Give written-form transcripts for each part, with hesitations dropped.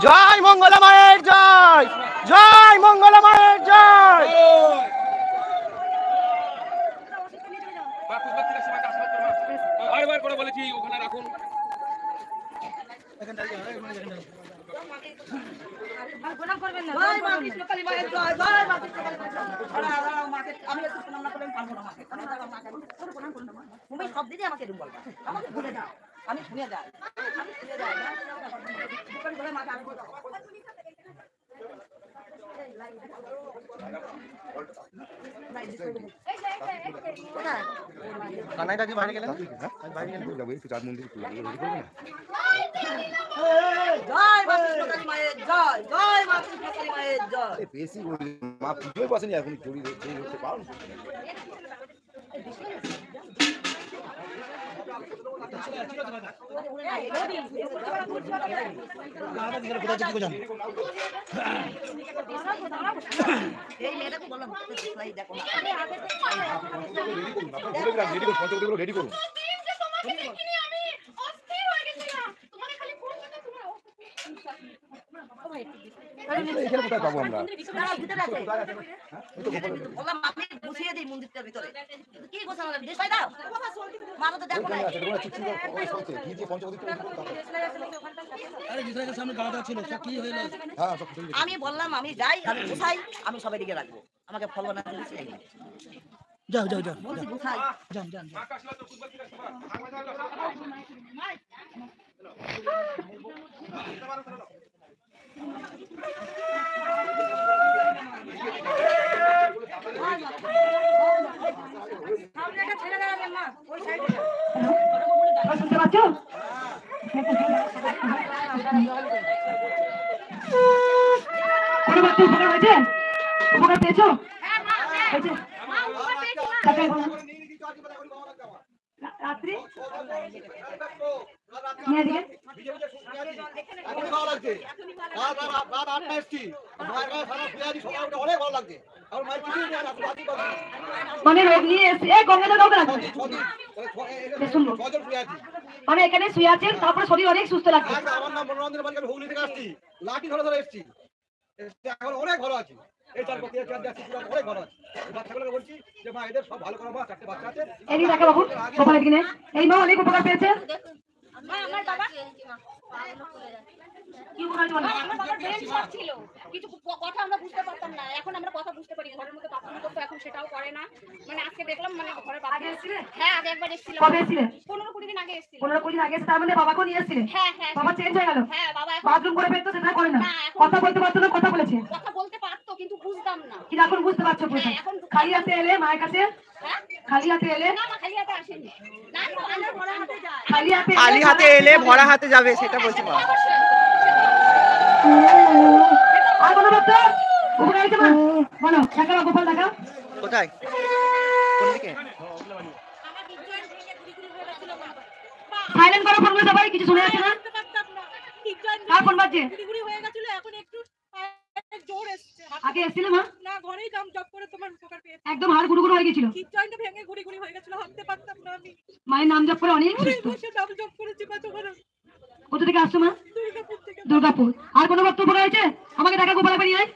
জয় মঙ্গলা মায়ের জয়, জয় মঙ্গলা মায়ের জয়। বারবার করে বলেছি ওখানে রাখুন। সব দিদি আমাকে বলবা, আমাকে ভুলে যাও, আমি শুনে যাই, আমি শুনে যাই। কানাইটা কি বাইরে গেলেন? জয় মা কৃষ্ণকালী মায়ের জয়, জয় মা কৃষ্ণকালী মায়ের জয়। বেশি মা পুজোয় বসেনি এখন চুরি হচ্ছে পারো রেডি করুন। পাবো আমরা গুছিয়ে দিই মন্দিরটার ভিতরে কি গোছানো দেশাই দাও মানো তো দেখো না আমি বললাম আমি যাই, আমি গোছাই, আমি সবাই দিকে রাখবো, আমাকে ফলো না যাও যাও যাও গোছাই যান যান। শুনতে পাচ্ছ? উপকার হয়েছে? উপকার পেয়েছো? রাত্রি মানে রোগ নিয়ে এসে গঙ্গাটা রোগ লাগবে, মানে এখানে শুয়ে আছেন, তারপরে শরীর অনেক সুস্থ লাগছে। আমার নাম মনোরঞ্জন বালিকা, আমি হুগলি থেকে আসছি, লাঠি ধরে ধরে এসছি, এখন অনেক ভালো আছি। এই চার বছর অনেক ভালো আছে। বাচ্চাগুলোকে বলছি যে মা এদের সব ভালো করো, মা চারটে বাচ্চা আছে। এই দেখো বাবু সকালে কিনে এই মা অনেক উপকার পেয়েছে। কিছু কথা আমরা বুঝতে পারতাম না, এখন আমরা কথা বুঝতে পারি। ঘরের মধ্যে বাথরুম করতো, এখন সেটাও করে না। মানে আজকে দেখলাম মানে ঘরে বাথরুম এসেছিলেন। হ্যাঁ আগে একবার এসেছিলাম। কবে এসেছিলেন? 15-20 দিন আগে এসেছিলাম। 15-20 দিন আগে এসে তার মানে বাবাকেও নিয়ে এসেছিলেন? হ্যাঁ হ্যাঁ বাবা চেঞ্জ হয়ে গেল? হ্যাঁ বাবা বাথরুম করে ফেলতো, সেটা করে না। কথা বলতে পারতো না, কথা বলেছে। কথা বলতে পারতো কিন্তু বুঝতাম না। কি এখন বুঝতে পারছো? এখন খালি হাতে এলে মায়ের কাছে? খালি হাতে এলে? না না খালি হাতে আসেনি। না না আমরা ভরা হাতে যাই। খালি হাতে এলে ভরা হাতে যাবে, সেটা বলছি মা। আর কোনো বাচ্চা উপরে আছে মা? বলো দেখাও, গোপাল দেখাও। কোথায়? কোন দিকে? সাইলেন্ট করো ফোনগুলো সবাই, কিছু শুনে যাচ্ছে না। কার ফোন বাজছে? আগে এসেছিল মা? না ঘরেই দাম জব করে তোমার উপকার পেয়েছি। একদম হাড় গুড়গুড় হয়ে গেছিল, হিপ জয়েন্টটা ভেঙে গুড়ি গুড়ি হয়ে গেছিল, হাঁটতে পারতাম না আমি। মায়ের নাম জপ করে অনেক সুস্থ। বসে নাম জব করেছি মা তোমার। কোথা থেকে আসছো মা? দুর্গাপুর থেকে। দুর্গাপুর। আর কোনো বক্তব্য রয়েছে? আমাকে দেখা গোপাল বাড়ি আয়।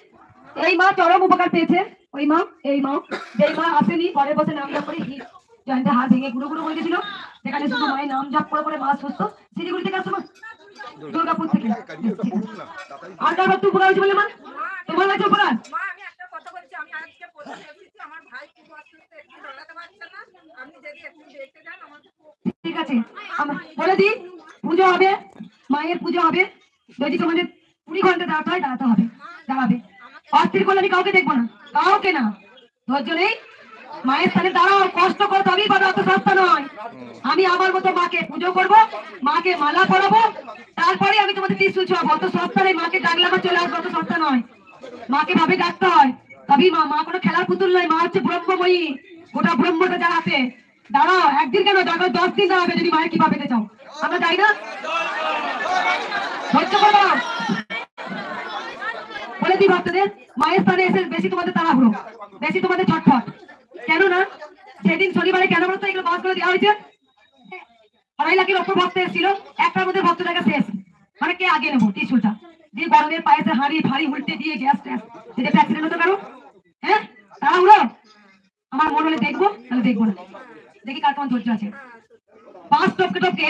এই মা চরম উপকার পেয়েছে। ওই মা, এই মা, যেই মা আসেনি ঘরে বসে নাম জপ করে হিপ জয়েন্টে হাড় ভেঙে গুঁড়ো গুঁড়ো হয়ে গেছিল, সেখানে শুধু মায়ের নাম জপ করে মা সুস্থ। শিলিগুড়ি থেকে আসছো মা? দুর্গাপুর থেকে। আর কার বক্তব্য উপকার হয়েছে বলে মা? তোমার কাছে উপকার? মা আমি একটা কথা বলছি, আমি আজকে পৌঁছে এসেছি, আমার ভাই খুব অসুস্থ, একটু দৌড়াতে পারছে না, আপনি যদি একটু দেখতে যান আমাকে। ঠিক আছে বলে দিই, পুজো হবে, মায়ের পুজো হবে, যদি তোমাদের 20 ঘন্টা দাঁড়াতে হয় দাঁড়াতে হবে, দাঁড়াবে। অস্থির করলে আমি কাউকে দেখবো না, কাউকে না, ধৈর্য নেই, মায়ের স্থানে দাঁড়াও, কষ্ট করে তবেই পাবে, অত সস্তা নয়। আমি আমার মতো মাকে পুজো করব, মাকে মালা পরাবো, তারপরে আমি তোমাদের ত্রিশূল ছোঁয়াবো। অত সস্তা নেই, মাকে ডাকলে আমার চলে আসবো, অত সস্তা নয়। মাকে ভাবে ডাকতে হয়, তবেই মা। মা কোনো খেলার পুতুল নয়, মা হচ্ছে ব্রহ্মময়ী, গোটা ব্রহ্মটা যার হাতে। দাঁড়াও, একদিন কেন দাঁড়াও, 10 দিন দাঁড়াবে যদি মায়ের কৃপা পেতে চাও। আমরা যাই না, ধৈর্য করো। বলে দিই ভক্তদের, মায়ের স্থানে এসে বেশি তোমাদের তাড়াহুড়ো, বেশি তোমাদের ছটফট। কেন না সেদিন শনিবারে কেন বলতো এগুলো বাস করে দেওয়া হয়েছে? 2.5 লাখের ওপর ভক্ত এসেছিল, একটার মধ্যে ভক্তটাকে শেষ, মানে কে আগে নেবো ত্রিশুলটা দিয়ে গরমের পায়েসে হাঁড়ি ফাড়ি উল্টে দিয়ে গ্যাস ট্যাস, সেটা অ্যাক্সিডেন্ট হতে পারো। হ্যাঁ তাড়াহুড়ো। আমার মন হলে দেখবো, তাহলে দেখবো না, দেখি কার কেমন ধৈর্য আছে। বাস টপকে টপকে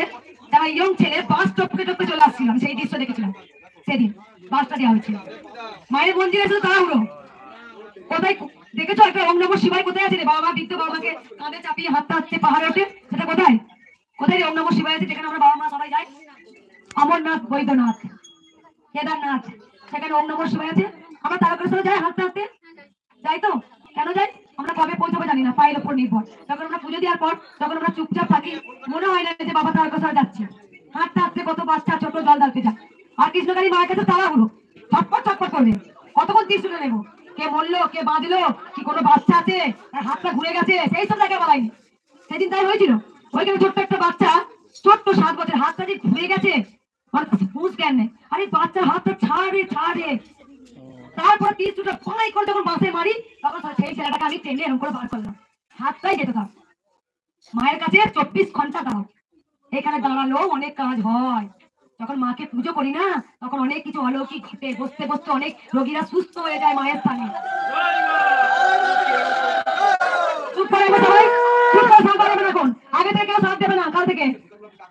যারা ইয়ং ছেলে বাস টপকে টপকে চলে আসছিলাম, সেই দৃশ্য দেখেছিলাম সেদিন বাসটা দেওয়া হয়েছিল। মায়ের মন্দিরে শুধু তাড়াহুড়ো। কোথায় দেখেছো একটা ওম নমঃ শিবায় কোথায় আছে রে? বাবা বৃদ্ধ বাবাকে কাঁধে চাপিয়ে হাতটা হাঁটতে পাহাড়ে ওঠে, সেটা কোথায়? কোথায় রে ওম নমঃ শিবায় আছে যেখানে আমরা বাবা মা সবাই যাই? অমরনাথ, বৈদ্যনাথ, কেদারনাথ, সেখানে ওম নমঃ শিবায় আছে। আমরা তারকেশ্বরে যাই হাঁটতে হাঁটতে, যাই তো? কেন যাই? আমরা কবে পৌঁছাবো জানি না, পায়ের উপর নির্ভর। যখন আমরা পুজো দেওয়ার পর যখন আমরা চুপচাপ থাকি, মনে হয় না যে বাবা তারকেশ্বরে যাচ্ছে। হাঁটতে হাঁটতে কত বাচ্চা ছোট জল ঢালতে যায়, আর কৃষ্ণকালী মায়ের কাছে তাড়াহুড়ো, ছটপট ছটপট করবে। কতক্ষণ ত্রিশূল নেবো, কে মরলো কে বাঁধলো, কি কোনো বাচ্চা আছে, তার হাতটা ঘুরে গেছে, সেই সব জায়গায় বলাইনি। সেদিন তাই হয়েছিল, ওইখানে ছোট্ট একটা বাচ্চা, ছোট্ট 7 বছর, হাতটা যে ঘুরে গেছে, মানে বুঝ জ্ঞান নেই। আরে বাচ্চার হাতটা ছাড়ে ছাড়ে, তারপর ত্রিশূলটা ফলাই করে যখন বাসে মারি, তখন সেই ছেলেটাকে আমি টেনে এরকম করে বার করলাম, হাতটাই যেতে থাক। মায়ের কাছে 24 ঘন্টা দাও, এখানে দাঁড়ালেও অনেক কাজ হয়। যখন মাকে পুজো করি না, তখন অনেক কিছু অলৌকিক ঘটে, বসতে বসতে অনেক রোগীরা সুস্থ হয়ে যায় মায়ের স্থানে। চুপ করে সবাই, চুপ করে সাথ দেবে না, এখন আগে থেকে কেউ সাথ দেবে না। কাল থেকে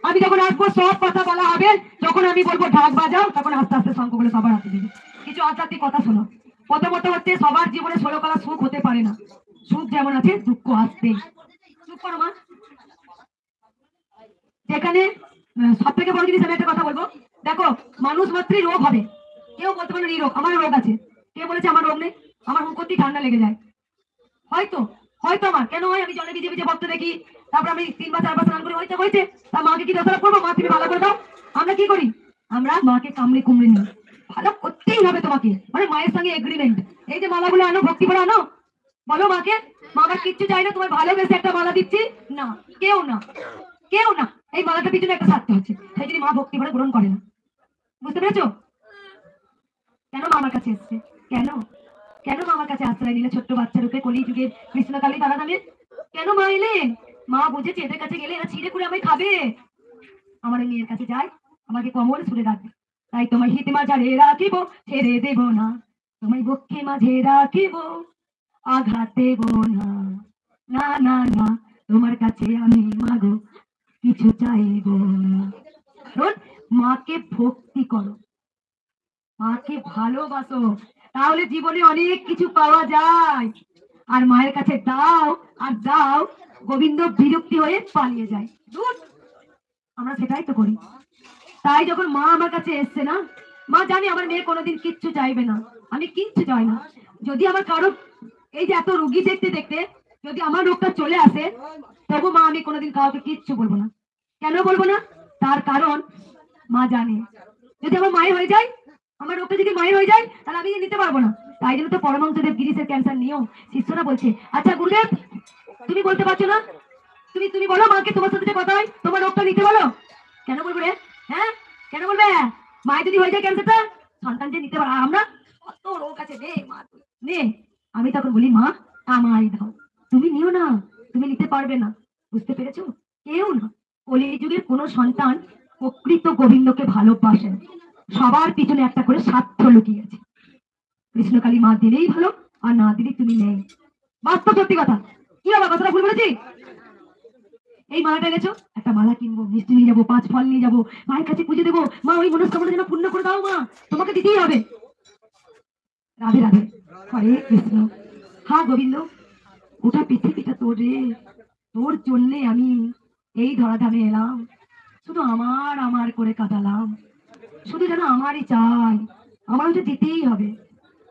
আমি যখন আসবো সব কথা বলা হবে, যখন আমি বলবো ঢাক বাজাও, তখন আস্তে আস্তে শঙ্খ বলে সবার হাতে দেবে। কিছু আধ্যাত্মিক কথা শোনো। প্রথমত হচ্ছে সবার জীবনে 16 কলা সুখ হতে পারে না, সুখ যেমন আছে দুঃখ আসবে। চুপ করো মা। যেখানে সব থেকে বড় জিনিস আমি একটা কথা বলবো, দেখো মানুষ মাত্রই রোগ হবে, কেউ বলতে পারে এই রোগ আমার রোগ আছে, কে বলেছে আমার রোগ নেই? আমার হুম করতেই ঠান্ডা লেগে যায়, হয়তো হয়তো আমার কেন হয়? আমি জলে ভিজে ভিজে ভক্ত দেখি, তারপর আমি 3 বা 4 বার স্নান করে হয়েছে হয়েছে, তা মাকে কি দোষারোপ করবো? মা তুমি ভালো করে দাও। আমরা কি করি? আমরা মাকে কামড়ে কুমড়ে নিই, ভালো করতেই হবে তোমাকে, মানে মায়ের সঙ্গে এগ্রিমেন্ট। এই যে মালাগুলো আনো, ভক্তি করে আনো, বলো মাকে মা আমার কিচ্ছু চাই না, তোমার ভালোবেসে একটা মালা দিচ্ছি না, কেউ না কেউ না, এই মালাটার পিছনে একটা স্বার্থ হচ্ছে, সেই যদি মা ভক্তি ভরে গ্রহণ করে না। বুঝতে পেরেছো? কেন মা আমার কাছে এসছে? কেন কেন মা আমার কাছে আশ্রয় নিলে? ছোট্ট বাচ্চা রূপে কলি যুগে কৃষ্ণকালী তারা নামে কেন মা এলেন? মা বুঝেছে এদের কাছে গেলে এরা ছিঁড়ে করে আমায় খাবে। আমার মেয়ের কাছে যাই, আমাকে কমল সুরে রাখবে। তাই তোমার হিত মাঝারে রাখিব, ছেড়ে দেব না, তোমায় বক্ষে মাঝে রাখিব, আঘাত দেব না, না না না, তোমার কাছে আমি মাগো কিছু চাইব না। কারণ মাকে ভক্তি করো, মাকে ভালোবাসো, তাহলে জীবনে অনেক কিছু পাওয়া যায়। আর মায়ের কাছে দাও আর দাও, গোবিন্দ বিরক্তি হয়ে পালিয়ে যায়। আমরা সেটাই তো করি। তাই যখন মা আমার কাছে এসছে না, মা জানে আমার মেয়ে কোনোদিন কিচ্ছু চাইবে না, আমি কিচ্ছু চাই না। যদি আমার কারো এই যে এত রোগী দেখতে দেখতে যদি আমার রোগটা চলে আসে, তবু মা আমি কোনোদিন কাউকে কিচ্ছু বলবো না। কেন বলবো না? তার কারণ মা জানে যদি আমার মায়ের হয়ে যায়, আমার রোগটা যদি মায়ের হয়ে যায়, তাহলে আমি নিতে পারবো না। তাই জন্য তো পরমহংসদেব গিরিশের ক্যান্সার নিয়েও শিষ্যরা বলছে, আচ্ছা গুরুদেব তুমি বলতে পারছো না, তুমি বলো মাকে, তোমার সাথে কথা হয়, তোমার রোগটা নিতে বলো। কেন বলবো রে? হ্যাঁ কেন বলবে? মায়ের যদি হয়ে যায় ক্যান্সারটা, সন্তান যে নিতে পারে, আমরা কত রোগ আছে নে মা নে। আমি তখন বলি মা আমায় দাও, তুমি নিও না, তুমি নিতে পারবে না। বুঝতে পেরেছো? কেউ না, কলিযুগের কোন সন্তান প্রকৃত গোবিন্দকে ভালোবাসেন, সবার পিছনে একটা করে স্বার্থ লুকিয়ে আছে। কৃষ্ণকালী মা দিলেই ভালো, আর না দিলেই তুমি নেই। বাস্তব সত্যি কথা। কি বাবা কথাটা ভুল বলেছি? এই মালাটা এনেছো, একটা মালা কিনবো, মিষ্টি নিয়ে যাবো, 5 ফল নিয়ে যাবো, মায়ের কাছে পুজো দেবো। মা ওই মনস্কামনা যেন পূর্ণ করে দাও, মা তোমাকে দিতেই হবে। রাধে রাধে, হরে কৃষ্ণ। হ্যাঁ গোবিন্দ, গোটা পৃথিবীটা তোর রে, তোর জন্যে আমি এই ধরাধামে এলাম, শুধু আমার আমার করে কাটালাম, শুধু যেন আমারই চাই, আমার ওটা দিতেই হবে।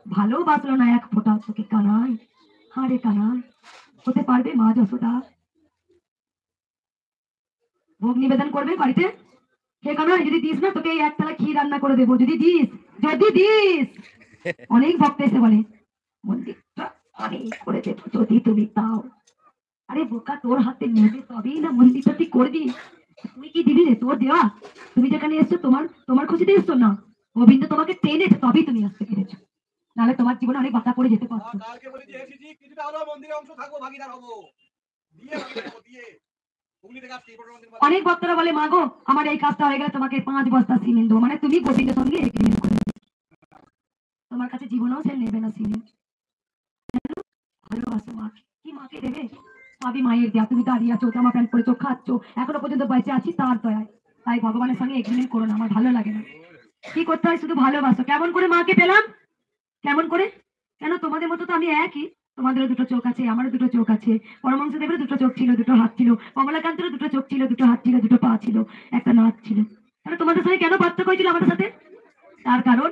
ভালোবাসলো না এক ফোঁটা তোকে কানাই, হারে কানাই, হতে পারবে মা যশোদা? ভোগ নিবেদন করবে বাড়িতে, সে কানাই যদি দিস না, তোকে এই একতলা ক্ষীর রান্না করে দেবো, যদি দিস, যদি দিস। অনেক ভক্ত এসে বলে মন্দিরটা অনেক করে দেবো যদি তুমি তাও। আরে বোকা, তোর হাতে নেবে তবেই না মন্দিরটা তুই করবি। তুই কি দিবি রে? তোর দেওয়া, তুমি যেখানে এসছো তোমার খুশিতে এসছো না, গোবিন্দ তোমাকে টেনেছে তবেই তুমি আসতে পেরেছো। নাহলে তোমার জীবনে অনেক বাধা পড়ে যেতে পারতো। কালকে বলি যে এসেছি কিছুটা হলো মন্দিরে অংশ থাকবো, ভাগিদার হবো, দিয়ে দিয়ে হুগলি থেকে আসছি মন্দির। অনেক ভক্তরা বলে মা গো আমার এই কাজটা হয়ে গেলে তোমাকে 5 বস্তা সিমেন্ট দেবো, মানে তুমি গোবিন্দের সঙ্গে এগ্রিমেন্ট করে তোমার কাছে জীবনেও সে নেবে না সিমেন্ট। ভালোবাসো মাকে, কি মাকে দেবে? সবই মায়ের দেয়া, তুমি দাঁড়িয়ে আছো, জামা প্যান্ট পরেছো, খাচ্ছো, এখনো পর্যন্ত বেঁচে আছি তার দয়ায়। তাই ভগবানের সঙ্গে এগ্রিমেন্ট করো না, আমার ভালো লাগে না। কি করতে হয়? শুধু ভালোবাসো। কেমন করে মাকে পেলাম? কেমন করে? কেন তোমাদের মতো তো আমি একই, তোমাদেরও দুটো চোখ আছে, আমারও দুটো চোখ আছে, পরমহংসদেবেরও দুটো চোখ ছিল, দুটো হাত ছিল, কমলাকান্তেরও দুটো চোখ ছিল, দুটো হাত ছিল, দুটো পা ছিল, একটা নাক ছিল। কেন তোমাদের সঙ্গে কেন পার্থক্য হয়েছিল আমাদের সাথে? তার কারণ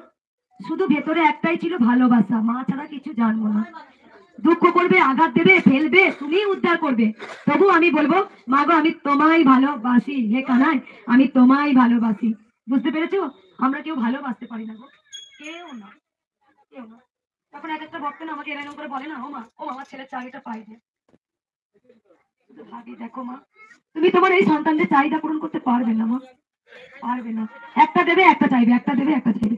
শুধু ভেতরে একটাই ছিল, ভালোবাসা। মা ছাড়া কিছু জানবো না। দুঃখ করবে, আঘাত দেবে, ফেলবে, তুমি উদ্ধার করবে। তবু আমি বলবো মা গো আমি তোমায় ভালোবাসি, হে কানাই আমি তোমায় ভালোবাসি। বুঝতে পেরেছো? আমরা কেউ ভালোবাসতে পারি না গো, কেউ না, কেউ না। তখন এক একটা ভক্ত না আমাকে এরকম করে বলে না, ও মা আমার ছেলের চাকরিটা পাই যে। ভাবি দেখো মা, তুমি তোমার এই সন্তানদের চাহিদা পূরণ করতে পারবে না মা, পারবে না। একটা দেবে একটা চাইবে, একটা দেবে একটা চাইবে।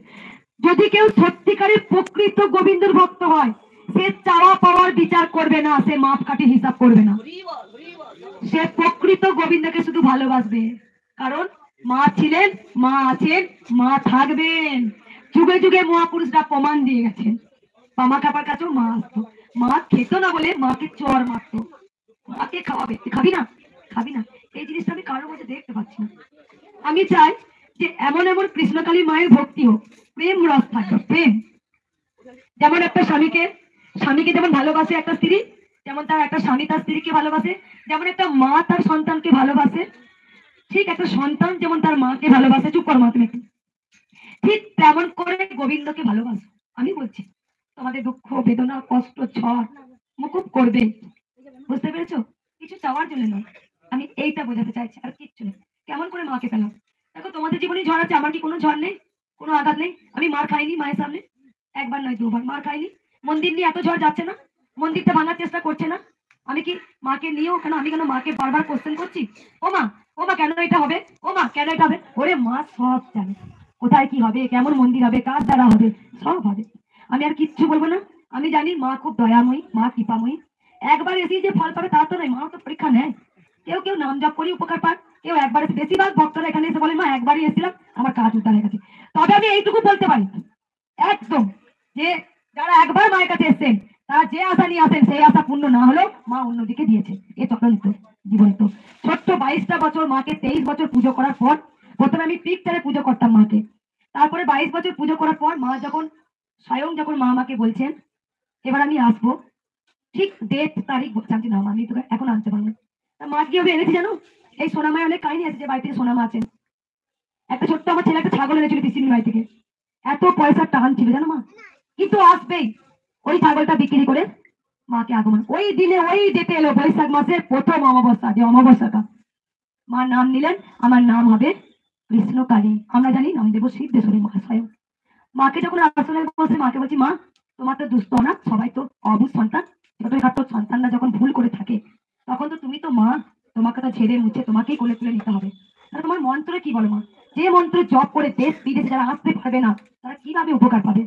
যদি কেউ সত্যিকারের প্রকৃত গোবিন্দের ভক্ত হয়, সে চাওয়া পাওয়ার বিচার করবে না, সে মাপ কাটি হিসাব করবে না। সে প্রকৃত গোবিন্দকে শুধু ভালোবাসবে। কারণ মা ছিলেন, মা আছেন, মা থাকবেন। যুগে যুগে মহাপুরুষরা প্রমাণ দিয়ে গেছেন। মামা কাপার কাছেও মা আসতো, মা খেত না বলে মাকে চর মারতো। মাকে খাওয়াবে, খাবি না, খাবি না, এই জিনিসটা আমি কারোর মধ্যে দেখতে পাচ্ছি না। আমি চাই যে এমন এমন কৃষ্ণকালী মায়ের ভক্তি হোক, প্রেম রস থাকবে, প্রেম। যেমন একটা স্বামীকে যেমন ভালোবাসে একটা স্ত্রী, যেমন তার একটা স্বামী তার স্ত্রীকে ভালোবাসে, যেমন একটা মা তার সন্তানকে ভালোবাসে, ঠিক একটা সন্তান যেমন তার মাকে ভালোবাসে, চুপ কর মা তুমি, ঠিক তেমন করে গোবিন্দকে ভালোবাসো। আমি বলছি তোমাদের দুঃখ বেদনা কষ্ট ঝড় মুকুব করবে। বুঝতে পেরেছো? কিছু চাওয়ার জন্য নয়, আমি এইটা বোঝাতে চাইছি, আর কিচ্ছু নেই। কেমন করে মাকে পেলাম? দেখো তোমাদের জীবনে ঝড় আছে, আমার কি কোনো ঝড় নেই, কোনো আঘাত নেই? আমি মার খাইনি মায়ের সামনে, একবার নয় দুবার মার খাইনি। মন্দির নিয়ে এত ঝড় যাচ্ছে না, মন্দিরটা ভাঙার চেষ্টা করছে না, আমি কি মাকে নিয়েও কেন, আমি কেন মাকে বারবার কোশ্চেন করছি, ও মা কেন এটা হবে, ও মা কেন এটা হবে? ওরে মা সব জানে, কোথায় কি হবে, কেমন মন্দির হবে, কার দ্বারা হবে, সব হবে। আমি আর কিচ্ছু বলবো না। আমি জানি মা খুব দয়াময়ী, মা কৃপাময়ী। একবার এসে যে ফল পাবে তা তো নয়, মা তো পরীক্ষা নেয়। কেউ কেউ নাম জপ করি উপকার পায়, কেউ একবারে, বেশিরভাগ ভক্তরা এখানে এসে বলে মা একবারই এসেছিলাম আমার কাজ উদ্ধার হয়ে গেছে। তবে আমি এইটুকু বলতে পারি একদম, যে যারা একবার মায়ের কাছে এসছেন তারা যে আশা নিয়ে আসেন সেই আশা পূর্ণ না হলেও মা অন্যদিকে দিয়েছে। এ চক্রান্ত জীবন্ত। ছোট্ট 22টা বছর মাকে 23 বছর পুজো করার পর, প্রথমে আমি পিকচারে পুজো করতাম মাকে, তারপরে 22 বছর পুজো করার পর মা যখন স্বয়ং যখন মা আমাকে বলছেন এবার আমি আসবো, ঠিক ডেট তারিখ জানছি না, আমি তো এখন আনতে পারবো না। মা কি হবে এনেছি জানো? এই সোনামায় অনেক কাহিনী আছে, যে বাড়ি থেকে সোনামা আছেন। একটা ছোট্ট আমার ছেলে একটা ছাগল এনেছিল পিসির বাড়ি থেকে, এত পয়সার টান ছিল জানো মা, কিন্তু আসবেই। ওই ছাগলটা বিক্রি করে মাকে আগমন, ওই দিনে ওই ডেটে এলো বৈশাখ মাসের প্রথম অমাবস্যা, যে অমাবস্যাটা মা নাম নিলেন, আমার নাম হবে কৃষ্ণকালী। আমরা জানি নাম দেব সিদ্ধেশ্বরী মা স্বয়ং। মাকে যখন আসলে বসে মাকে বলছি মা তোমার তো দুস্থ না, সবাই তো অবুঝ সন্তান, ছোটখাটো সন্তানরা যখন ভুল করে থাকে তখন তো তুমি তো মা, তোমাকে তো ঝেড়ে মুছে তোমাকেই কোলে তুলে নিতে হবে। তাহলে তোমার মন্ত্রে কি বলো মা? যে মন্ত্র জপ করে দেশ বিদেশে যারা আসতে পারবে না তারা কিভাবে উপকার পাবে?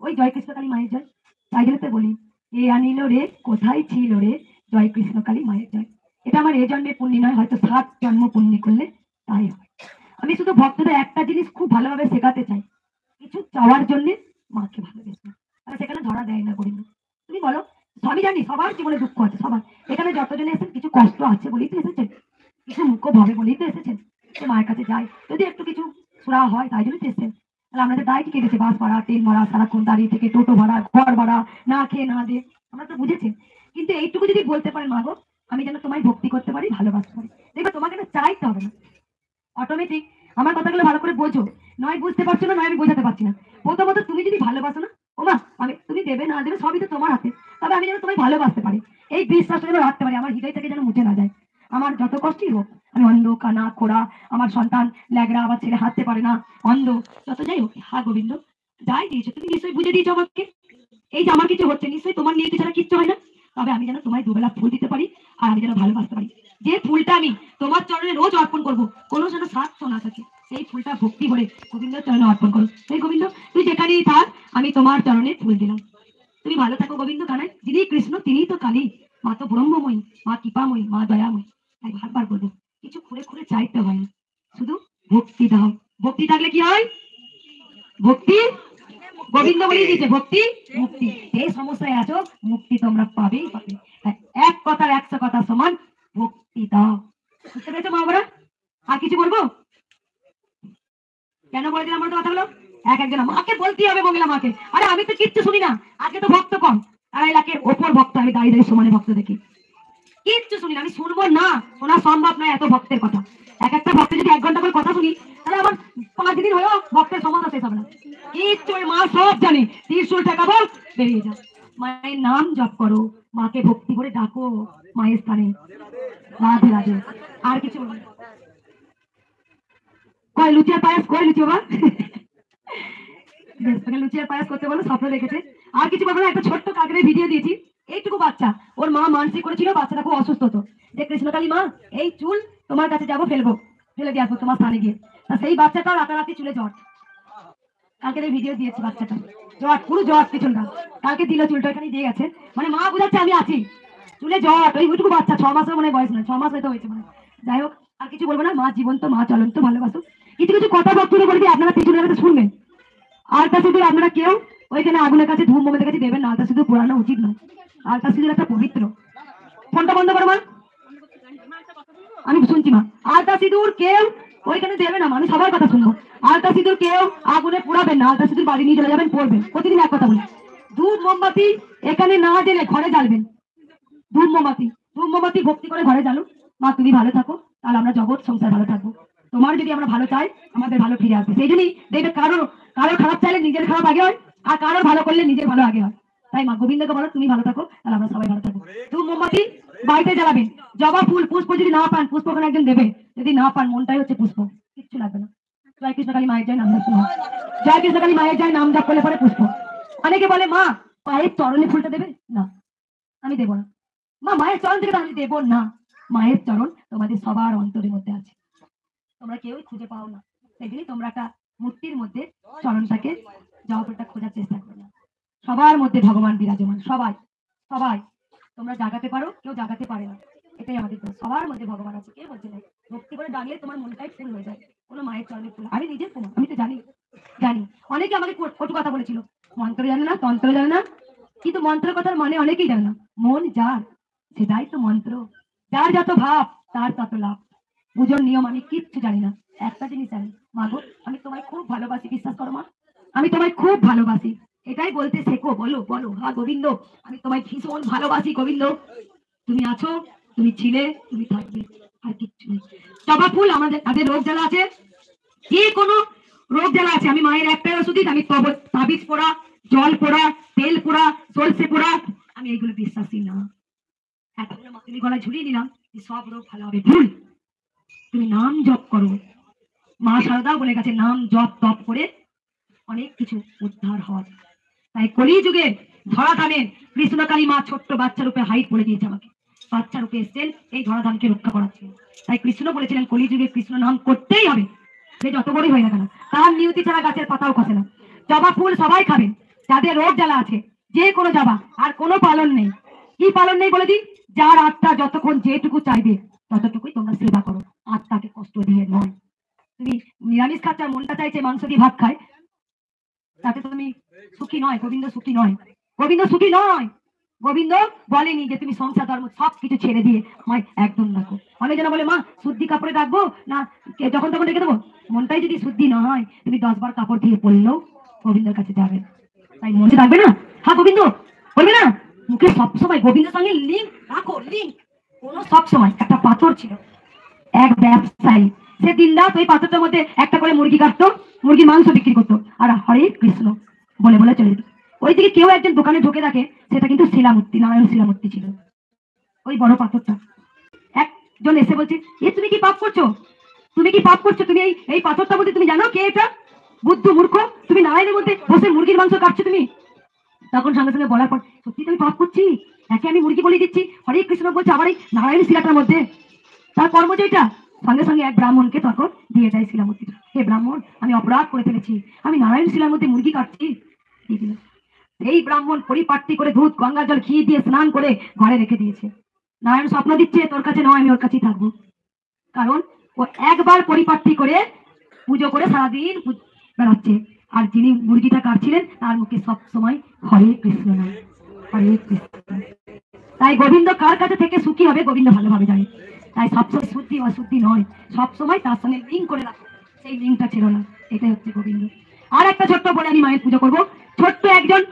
ওই জয় কৃষ্ণকালী মায়ের জয়। তাই জন্য তো বলি এ আনিল রে কোথায় ছিল রে, জয় কৃষ্ণকালী মায়ের জয়। এটা আমার এ জন্মের পুণ্যি নয়, হয়তো 7 জন্ম পুণ্যি করলে তাই হয়। আমি শুধু ভক্তদের একটা জিনিস খুব ভালোভাবে শেখাতে চাই, কিছু চাওয়ার জন্য মাকে ভালোবেসে, তারা সেখানে ধরা দেয় না গোবিন্দ। তুমি বলো, আমি জানি সবার জীবনে দুঃখ আছে, সবার। এখানে যতজনে এসেছেন কিছু কষ্ট আছে বলেই তো এসেছেন, কিছু মুখ্য ভাবে বলেই তো এসেছেন, মায়ের কাছে যাই যদি একটু কিছু সুরা হয় তাই জন্য এসেছেন। তাহলে আমাদের দায় কি কেটেছে? বাস ভাড়া, ট্রেন ভাড়া, সারাক্ষণ দাঁড়িয়ে থেকে টোটো ভাড়া, ঘর ভাড়া, না খেয়ে না দিয়ে, আমরা তো বুঝেছি। কিন্তু এইটুকু যদি বলতে পারেন মা গো আমি যেন তোমায় ভক্তি করতে পারি, ভালোবাসতে পারি, দেখবে তোমাকে না চাইতে হবে না, অটোমেটিক। আমার কথাগুলো ভালো করে বোঝো, নয় বুঝতে পারছো না, নয় আমি বোঝাতে পারছি না। প্রথমত তুমি যদি ভালোবাসো না ও মা, আমি তুমি দেবে না দেবে সবই তো তোমার হাতে, তবে আমি যেন তোমায় ভালোবাসতে পারি, এই বিশ্বাসটা যেন রাখতে পারি, আমার হৃদয় থেকে যেন মুছে না যায়। আমার যত কষ্টই হোক, আমি অন্ধ, কানা, খোড়া, আমার সন্তান ল্যাগড়া, আমার ছেলে হাঁটতে পারে না, অন্ধ, যত যাই হোক, হা গোবিন্দ যাই দিয়েছো তুমি নিশ্চয়ই বুঝে দিয়েছো আমাকে, এই যে আমার কিছু হচ্ছে নিশ্চয়ই তোমার নিয়ে ছাড়া কিচ্ছু হয় না, তবে আমি যেন তোমায় দুবেলা ফুল দিতে পারি, আর আমি যেন ভালোবাসতে পারি। যে ফুলটা আমি তোমার চরণে রোজ অর্পণ করবো, কোনো যেন স্বার্থ না থাকে, সেই ফুলটা ভক্তি ভরে গোবিন্দের চরণে অর্পণ করো। সেই গোবিন্দ তুই যেখানেই থাক, আমি তোমার চরণে ফুল দিলাম। তুমি ভালো থাকো গোবিন্দ কানাই। যিনি কৃষ্ণ তিনিই তো কালী। মা তো ব্রহ্মময়ী, মা কৃপাময়ী, মা দয়াময়ী। তাই বারবার বলবো, কিছু খুঁড়ে খুঁড়ে চাইতে হয় না, শুধু ভক্তি দাও। ভক্তি থাকলে কি হয়? ভক্তি, গোবিন্দ বলেই দিয়েছে ভক্তি মুক্তি। এই সমস্যায় আছো, মুক্তি তোমরা পাবেই পাবে। এক কথার 100 কথা সমান, ভক্তি দাও। বুঝতে পেরেছো মা বাবারা? আর কিছু বলবো? কেন বলে দিলাম বলতে কথাগুলো? একজন মাকে বলতেই হবে, মহিলা মাকে। আরে আমি তো কিচ্ছু শুনি না, আজকে তো ভক্ত কম, 2.5 লাখের ওপর ভক্ত আমি দাঁড়িয়ে দাঁড়িয়ে সমানে ভক্ত দেখি। কিচ্ছু শুনি না, আমি শুনবো না, শোনা সম্ভব নয় এত ভক্তের কথা। একটা ভক্তের যদি 1 ঘন্টা করে কথা শুনি, তাহলে আমার 5 দিন হলেও ভক্তের সমস্যা শেষ হবে না। কিচ্ছু মা সব জানে, ত্রিশূল ঠেকাবো, বেরিয়ে যাও। মায়ের নাম জপ করো, মাকে ভক্তি করে ডাকো মায়ের স্থানে। রাধে রাধে। আর কিছু বলবো? কয় লুচিয়ার পায়েস, কয় লুচি বাবা? লুচিয়ার পায়েস করতে বলো, স্বপ্ন দেখেছে। আর কিছু বলবো না, একটা ছোট্ট কাকের ভিডিও দিয়েছি। এইটুকু বাচ্চা, ওর মা মানসিক করেছিল, বাচ্চাটা খুব অসুস্থ হতো, যে কৃষ্ণকালী মা এই চুল তোমার কাছে যাবো, ফেলে দিয়ে আসবো তোমার স্থানে গিয়ে। তা সেই বাচ্চাটা রাতারাতি চুলে জট। কালকে ভিডিও দিয়েছি, বাচ্চাটা জট, পুরো জট পিছনটা। কালকে দিল চুলটা, এখানে দিয়ে গেছে, মানে মা বুঝাচ্ছে আমি আছি, চুলে জট। ওইটুকু বাচ্চা, 6 মাসের মানে বয়স নয়, 6 মাস হয়তো হয়েছে মানে। যাই হোক, আর কিছু বলবো না। মা জীবন্ত, মা চলন্ত, ভালোবাসো। কিছু কিছু কথা ভক্তরা বলবি, আপনারা পিছনে শুনবেন। আলতা সিঁদুর আপনারা কেউ ওইখানে আগুনের কাছে, ধূপ মোমের কাছে দেবেন না। আলতা সিঁদুর পোড়ানো উচিত নয়। আলতা সিঁদুর একটা পবিত্র। ফোনটা বন্ধ করো মা, আমি শুনছি মা। আলতা সিঁদুর কেউ ওইখানে দেবে না, আমি সবার কথা শুনবো। আলতা সিঁদুর কেউ আগুনে পোড়াবেন না, আলতা সিঁদুর বাড়ি নিয়ে চলে যাবেন, পড়বেন। প্রতিদিন এক কথা বলি, ধূপ মোমবাতি এখানে না জেলে ঘরে জ্বালবেন। ধূপ মোমবাতি ভক্তি করে ঘরে জ্বালো। মা তুমি ভালো থাকো, তাহলে আমরা জগৎ সংসার ভালো থাকবো। তোমার যদি আমরা ভালো চাই, আমাদের ভালো ফিরে আসবে। সেই জন্যই দেখবে, কারোর খারাপ চাইলে নিজের খারাপ আগে হয়, আর কারোর ভালো করলে নিজের ভালো আগে হয়। তাই মা গোবিন্দকে বলো তুমি ভালো থাকো, তাহলে আমরা সবাই ভালো থাকবো। ধূপ মোমবাতি বাড়িতে জ্বালাবেন। জবা ফুল, পুষ্প যদি না পান, পুষ্প ওখানে একজন দেবে। যদি না পান, মনটাই হচ্ছে পুষ্প, কিচ্ছু লাগবে না। জয় কৃষ্ণকালী মায়ের জয়, নাম জপ করো। জয় কৃষ্ণকালী মায়ের জয়, নাম জপ করলে পরে পুষ্প। অনেকে বলে মা পায়ের চরণে ফুলটা দেবে না, আমি দেবো না। মা মায়ের চরণ থেকে আমি দেবো না। মায়ের চরণ তোমাদের সবার অন্তরের মধ্যে আছে, তোমরা কেউই খুঁজে পাও না। সেই জন্যই তোমরা একটা মূর্তির মধ্যে চরণটাকে, জবাটা খোঁজার চেষ্টা করো না। সবার মধ্যে ভগবান বিরাজমান, সবাই সবাই। তোমরা জাগাতে পারো, কেউ জাগাতে পারে না, এটাই আমাদের দোষ। সবার মধ্যে ভগবান আছে, কে বলছে না? ভক্তি করে ডাকলে তোমার মনটাই ফুল হয়ে যায়। কোনো মায়ের চরণে ফুল, আমি নিজের প্রমাণ, আমি তো জানি। অনেকে আমাকে কটু কথা বলেছিল, মন্ত্র জানে না, তন্ত্র জানে না। কিন্তু মন্ত্রের কথার মানে অনেকেই জানে না। মন যার, সেটাই তো মন্ত্র। যার যত ভাব, তার তত লাভ। পুজোর নিয়ম আমি কিচ্ছু জানি না, একটা জিনিস জানি, মাগো আমি তোমায় খুব ভালোবাসি। বিশ্বাস করো মা, আমি তোমায় খুব ভালোবাসি। এটাই বলতে শেখো। বলো বলো, হ্যাঁ গোবিন্দ আমি তোমায় ভীষণ ভালোবাসি। গোবিন্দ তুমি আছো, তুমি ছিলে, তুমি থাকবে, আর কিচ্ছু নেই। জবা ফুল, আমাদের যাদের রোগ জ্বালা আছে, যে কোনো রোগ জ্বালা আছে, আমি মায়ের একটাই ওষুধ, আমি তাবিজ পোড়া, জল পোড়া, তেল পোড়া, সরষে পোড়া, আমি এইগুলো বিশ্বাসী না। এতগুলো মা তুমি গলায় ঝুলিয়ে নিলাম, সব রোগ ভালো হবে, ভুল। তুমি নাম জপ করো। মা শারদাও বলে গেছে, নাম জপ তপ করে অনেক কিছু উদ্ধার হয়। তাই কলি যুগে ধরাধামের কৃষ্ণকালী মা ছোট্ট বাচ্চা রূপে হাইট করে দিয়েছে আমাকে, বাচ্চা রূপে এসছেন এই ধরাধামকে রক্ষা করার জন্য। তাই কৃষ্ণ বলেছিলেন কলি যুগে কৃষ্ণ নাম করতেই হবে, সে যত বড়ই হয় না কেন। তার নিয়তি ছাড়া গাছের পাতাও খসে না। জবা ফুল সবাই খাবেন, যাদের রোগ জ্বালা আছে, যে কোনো জবা। আর কোনো পালন নেই। কি পালন নেই বলে দিই? যার আত্মা যতক্ষণ যেটুকু চাইবে ততটুকুই তোমরা সেবা করো, আত্মাকে কষ্ট দিয়ে নয়। তুমি নিরামিষ খাচ্ছ, মনটা চাইছে মাংস দিয়ে ভাত খায়, তাতে তুমি সুখী নয়। গোবিন্দ সুখী নয়, গোবিন্দ সুখী নয়। গোবিন্দ বলেনি যে তুমি সংসার ধর্ম সবকিছু ছেড়ে দিয়ে আমায় একদম রাখো। অনেক জন বলে মা শুদ্ধি কাপড়ে রাখবো না, যখন তখন রেখে দেবো। মনটাই যদি শুদ্ধি না হয়, তুমি 10 বার কাপড় দিয়ে পড়লেও গোবিন্দের কাছে যাবে। তাই মনে রাখবে না, হ্যাঁ গোবিন্দ বলবে না, মুখে সবসময় গোবিন্দের সঙ্গে লিঙ্ক রাখো, লিঙ্ক। কোনো সবসময় একটা পাথর ছিল, এক ব্যবসায়ী, সে দিন রাত ওই পাথরটার মধ্যে একটা করে মুরগি কাটতো, মুরগির মাংস বিক্রি করতো, আর হরে কৃষ্ণ বলে বলে চলে যেত। ওইদিকে কেউ একজন দোকানে ঢুকে দেখে, সেটা কিন্তু শিলামূর্তি, নারায়ণ শিলামূর্তি ছিল, ওই বড় পাথরটা। একজন এসে বলছে, এ তুমি কি পাপ করছো, তুমি কি পাপ করছো? তুমি এই পাথরটা বলতে তুমি জানো কে এটা? বুদ্ধ মূর্খ, তুমি নারায়ণের মধ্যে বসে মুরগির মাংস কাটছো তুমি। তখন সঙ্গে সঙ্গে বলার পর, সত্যি তুমি পাপ করছি, একে আমি মুরগি বলে দিচ্ছি, হরে কৃষ্ণ বলছে, আবার এই নারায়ণ শিলাটার মধ্যে। তার কর্ম যেটা, সঙ্গে সঙ্গে এক ব্রাহ্মণকে তখন দিয়ে যায় শিলামূর্তিটা। হে ব্রাহ্মণ, আমি অপরাধ করে ফেলেছি, আমি নারায়ণ শিলার মধ্যে মুরগি কাটছি। দিয়ে দিল। এই ব্রাহ্মণ পরিপাটি করে দুধ গঙ্গা জল ঘি দিয়ে স্নান করে ঘরে রেখে দিয়েছে। নারায়ণ স্বপ্ন দিচ্ছে তোর কাছে নয়, আমি ওর কাছেই থাকবো। কারণ ও একবার পরিপাটি করে পুজো করে সারাদিন বেড়াচ্ছে। আর যিনি মুরগিটা কাটছিলেন তার মুখে সব সময় হরে কৃষ্ণ নাম, হরে কৃষ্ণ। তাই গোবিন্দ কার কাছে থেকে সুখী হবে গোবিন্দ ভালোভাবে জানে। তাই সবসময় শুদ্ধি অশুদ্ধি নয়, সবসময় তার সঙ্গে লিঙ্ক করে রাখো। সেই লিঙ্কটা ছিল না, এটাই হচ্ছে গোবিন্দ। আর একটা ছোট্ট বলে আমি মায়ের পুজো করবো। ছোট্ট একজন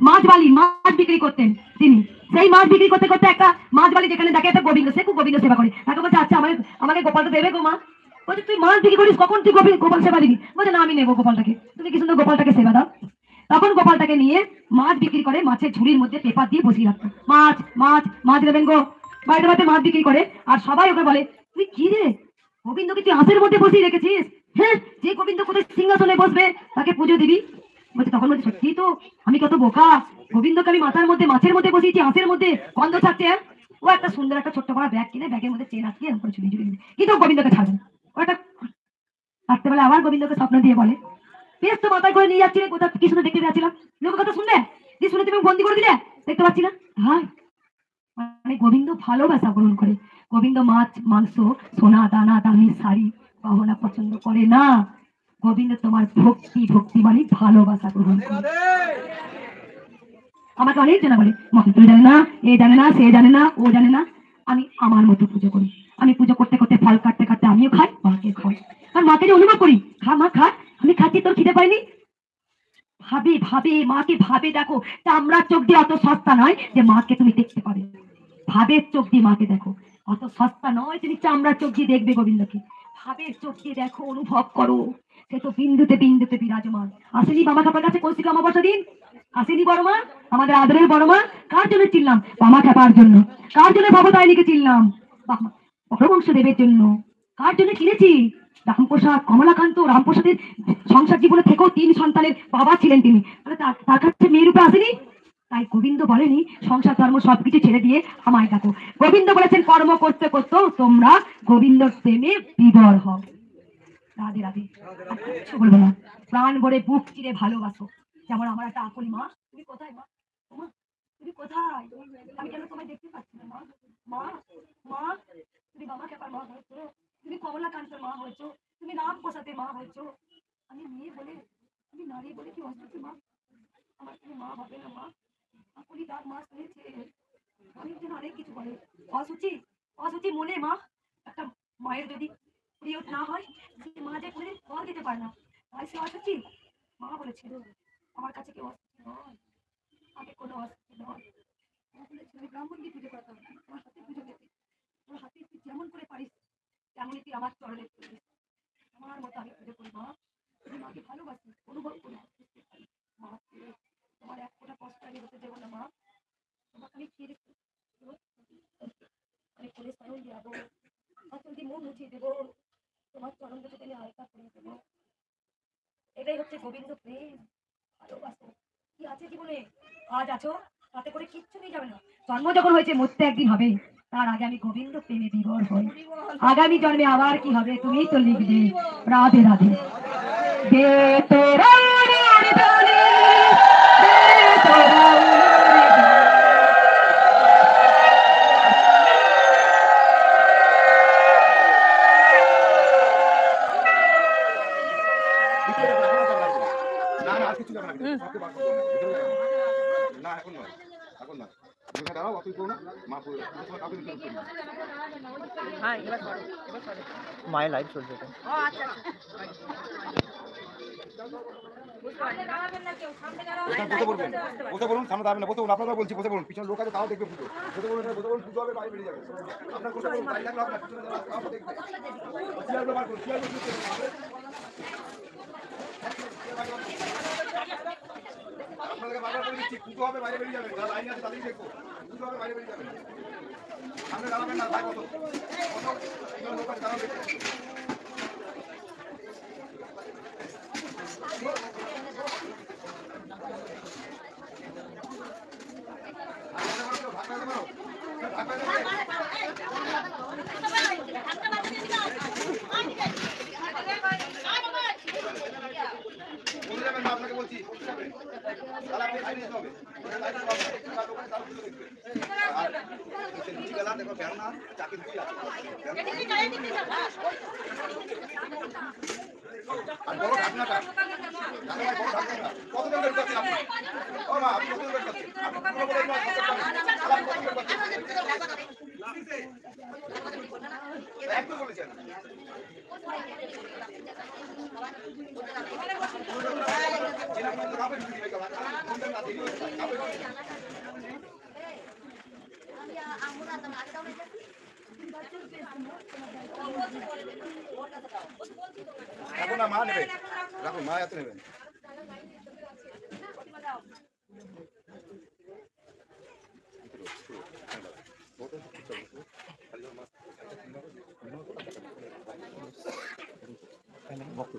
মাছবালি মাছ বিক্রি করতেন তিনি। সেই মাছ বিক্রি করতে করতে একটা মাছবালি যেখানে দেখে একটা গোবিন্দ, সে খুব গোবিন্দ সেবা করে। তাকে বলছে আচ্ছা আমাকে গোপালটা দেবে গো মা। বলছে তুই মাছ বিক্রি করিস, কখন তুই গোপাল সেবা দিবি? বলছে না আমি নেবো গোপালটাকে, তুমি কি সুন্দর গোপালটাকে সেবা দাও। তখন গোপালটাকে নিয়ে মাছ বিক্রি করে মাছের ঝুড়ির মধ্যে পেপার দিয়ে বসিয়ে রাখতো। মাছ মাছ মাছ দেবেন গো, বাড়িতে বাড়িতে মাছ বিক্রি করে। আর সবাই ওকে বলে তুই কি রে গোবিন্দকে তুই হাঁসের মধ্যে বসিয়ে রেখেছিস? হ্যাঁ, যে গোবিন্দ কোথায় সিংহাসনে বসবে তাকে পুজো দিবি। বলছে তখন বলছে সত্যি তো, আমি কত বোকা, গোবিন্দকে আমি মাথার মধ্যে মাছের মধ্যে বসিয়েছি, হাঁসের মধ্যে গন্ধ থাকছে। ও একটা সুন্দর একটা ছোট্ট বড় ব্যাগ কিনে ব্যাগের মধ্যে চেন আটকে এরকম ঝুড়ি ঝুড়ি, কিন্তু গোবিন্দকে ছাড়বে না। ও একটা রাত্রেবেলা আবার গোবিন্দকে স্বপ্ন দিয়ে বলে বেশ তো মাথায় করে নিয়ে যাচ্ছিলে, কোথাও কি শুনে দেখতে পেয়েছিলাম, লোকের কথা শুনলে দিয়ে শুনে তুমি বন্দি করে দিলে, দেখতে পাচ্ছি না। হ্যাঁ, মানে গোবিন্দ ভালোবাসা গ্রহণ করে। গোবিন্দ মাছ মাংস সোনা দানা দামি শাড়ি গহনা পছন্দ করে না। গোবিন্দ তোমার ভক্তি মানে ভালোবাসা গ্রহণ করে। আমাকে অনেক জানা বলে মন্ত্র জানে না, এ জানে না, সে জানে না, ও জানে না। আমি আমার মতো পুজো করি। আমি পুজো করতে করতে ফল কাটতে কাটতে আমিও খাই, মাকে খাই। আর মাকে যে অনুভব করি, খা মা খা, আমি খাচ্ছি তোর খিদে পাইনি। ভাবে ভাবে মাকে ভাবে দেখো, চামড়ার চোখ দিয়ে অত সস্তা নয় যে মাকে তুমি দেখতে পাবে। ভাবের চোখ দিয়ে মাকে দেখো, অত সস্তা নয় তুমি চামড়ার চোখ দিয়ে দেখবে গোবিন্দকে। ভাবের চোখ দিয়ে দেখো, অনুভব করো, সে তো বিন্দুতে বিন্দুতে বিরাজমান। আসেনি বাবা খাপার কাছে কৌশিক অমাবস্যা দিন? আসেনি বড় মা, আমাদের আদরের বড় মা? কার জন্য চিনলাম? বামা খাপার জন্য। কার জন্য ভবতারিণীকে চিনলাম? বংশ দেবের জন্য। কার জন্য চিনেছি? রামপ্রসাদ কমলাকান্ত রামপ্রসাদের সংসার জীবনে থেকেও 3 সন্তানের বাবা ছিলেন তিনি, তার কাছে মেয়ে রূপে আসেনি? তাই গোবিন্দ বলেনি সংসার ধর্ম সবকিছু ছেড়ে দিয়ে আমায় ডাকো। গোবিন্দ বলেছেন কর্ম করতে করতেও তোমরা গোবিন্দর প্রেমে বিভোর হও। রাধে রাধে। আর কিছু বলবো না, প্রাণ ভরে বুক চিরে ভালোবাসো। যেমন আমার একটা আকলি মা, তুমি কোথায় মা? মা তুমি কোথায়? আমি কেন তোমায় দেখতে পাচ্ছি না মা? মা মা তুমি বাবা খেপার মা হয়েছো, তুমি কমলাকান্তের মা হয়েছো, তুমি রামপ্রসাদের মা হয়েছো। আমি মেয়ে বলে, আমি নারী বলে কি অসুখী মা? আমার তুমি মা হবে না মা? আপনি তার মা শুনেছে অনেক জন অনেক কিছু বলে। অসুচি মনে মা, একটা মায়ের যদি প্রিয় না হয় সে মা যে কোনোদিন ফল দিতে পারে না, তাই সে অসুচি। মা বলেছিল আমার কাছে কেউ অসুচি নয়, আগে কোনো অসুচি নয়। মা বলেছিল ব্রাহ্মণকে পুজো করতাম, তোমার হাতে পুজো পেতে, তোর হাতে তুই যেমন করে পারিস তেমনই তুই আমার চরণে পুজো, আমার মতো আমি পুজো করি মা। তুমি মাকে ভালোবাসি, অনুভব করি, মা তোমার এক ফোঁটা কষ্ট আমি হতে দেবো না মা। তোমাকে আমি ফিরে আমি করে স্মরণ যাবো, অত্যন্ত মুখ মুছিয়ে দেবো, তোমার চরণ দুটো আমি আলতা করে দেবো। এটাই হচ্ছে গোবিন্দ প্রেম, ভালোবাসো। কি আছে জীবনে? আজ আছো, তাতে করে কিচ্ছু নিয়ে যাবে না। জন্ম যখন হয়েছে মরতে একদিন হবে, তার আগে আমি গোবিন্দ প্রেমে বিভোর হই। আগামী জন্মে আবার কি হবে তুমি তো লিখবে। রাধে রাধে। দে তোরা মায়ের লাইভ চলছে তো। বসে বলুন, সামনে দাঁড়াবেন না, বসে বলুন, আপনারা বলছি বসে বলুন, পিছনে লোক আছে তাও দেখবে পুজো। বসে বলুন, বসে বলুন, পুজো হবে, বাইরে বেরিয়ে যাবে। আপনার বসে বলুন, বাইরে লাগলো আপনার পিছনে যারা তাও দেখবে। চেয়ারগুলো বার করুন, চেয়ারগুলো আপনাদেরকে বারবার বলে দিচ্ছি, পুজো হবে, বাইরে বেরিয়ে যাবে। যারা লাইনে আছে তাদেরই দেখবো, পুজো হবে, বাইরে বেরিয়ে যাবে। সামনে দাঁড়াবেন না, ভাই কত পিছনে লোক আছে তারাও দেখবে। আপনাকে বলছি আর বড় ঢাকনাটা কতজন বের করছেন আপনি? ও মা, আপনি কতজন বের করছেন? আপনি পুরো বলে দিন, আপনি কতজন বের করছেন? একটু বলেছেন। এখন না মা নেবে, রাখুন মা এত নেবেন। ভক্ত